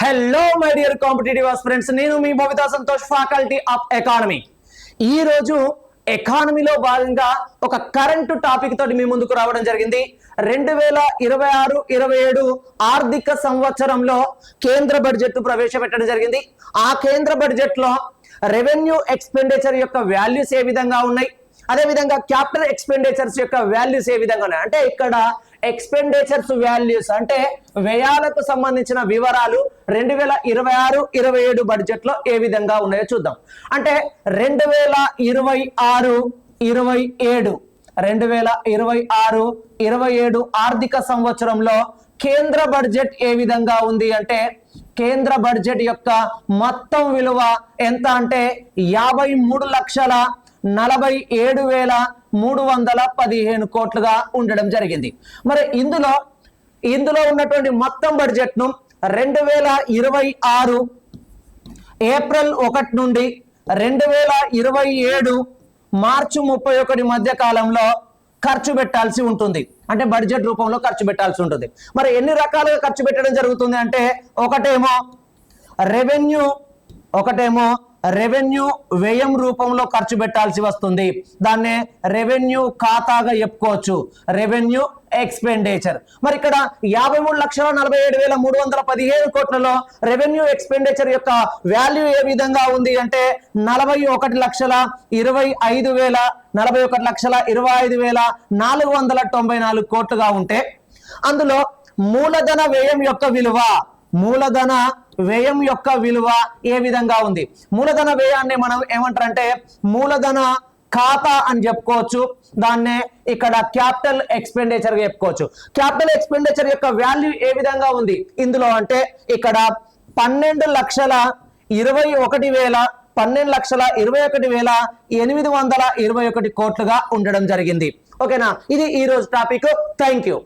Hello my dear competitive aspirants, నేను మీ Babitha Santosh, faculty of economy. ఈ రోజు ఎకానమీలో భాగంగా ఒక కరెంట్ టాపిక్ తోటి మీ ముందుకు రావడం జరిగింది. 2026-27 ఆర్థిక సంవత్సరంలో కేంద్ర బడ్జెట్ ప్రవేశపెట్టడం జరిగింది. ఆ కేంద్ర బడ్జెట్ లో రెవెన్యూ ఎక్స్పెండిచర్ యొక్క వాల్యూస్ ఏ విధంగా ఉన్నాయి, అదే విధంగా క్యాపిటల్ ఎక్స్పెండిచర్స్ యొక్క వాల్యూస్ ఏ విధంగా ఉన్నాయి అంటే ఇక్కడ ఎక్స్పెండిచర్స్ వాల్యూస్ అంటే వ్యయాలకు సంబంధించిన వివరాలు 2026-27 బడ్జెట్ లో ఏ విధంగా ఉన్నాయో చూద్దాం. అంటే 2026-27 ఆర్థిక సంవత్సరంలో కేంద్ర బడ్జెట్ ఏ విధంగా ఉంది అంటే కేంద్ర బడ్జెట్ యొక్క మొత్తం విలువ ఎంత అంటే 53,47,315 కోట్లుగా ఉండడం జరిగింది. మరి ఇందులో ఉన్నటువంటి మొత్తం బడ్జెట్ ను 2026 ఏప్రిల్ 1 నుండి 2027 మార్చి 31 మధ్య కాలంలో ఖర్చు పెట్టాల్సి ఉంటుంది. అంటే బడ్జెట్ రూపంలో ఖర్చు పెట్టాల్సి ఉంటుంది. మరి ఎన్ని రకాలుగా ఖర్చు పెట్టడం జరుగుతుంది అంటే ఒకటేమో రెవెన్యూ వ్యయం రూపంలో ఖర్చు పెట్టాల్సి వస్తుంది. దాన్నే రెవెన్యూ ఖాతాగా చెప్పుకోవచ్చు, రెవెన్యూ ఎక్స్పెండిచర్. మరి ఇక్కడ 53,47,315 కోట్లలో రెవెన్యూ ఎక్స్పెండిచర్ యొక్క వాల్యూ ఏ విధంగా ఉంది అంటే 41,25,494 కోట్లుగా ఉంటే అందులో మూలధన వ్యయం యొక్క విలువ ఏ విధంగా ఉంది. మూలధన వ్యయాన్ని మనం ఏమంటారంటే మూలధన ఖాతా అని చెప్పుకోవచ్చు. దాన్నే ఇక్కడ క్యాపిటల్ ఎక్స్పెండిచర్ చెప్పుకోవచ్చు. క్యాపిటల్ ఎక్స్పెండిచర్ యొక్క వాల్యూ ఏ విధంగా ఉంది ఇందులో అంటే ఇక్కడ 12,21,821 కోట్లుగా ఉండడం జరిగింది. ఓకేనా, ఇది ఈ రోజు టాపిక్. Thank you.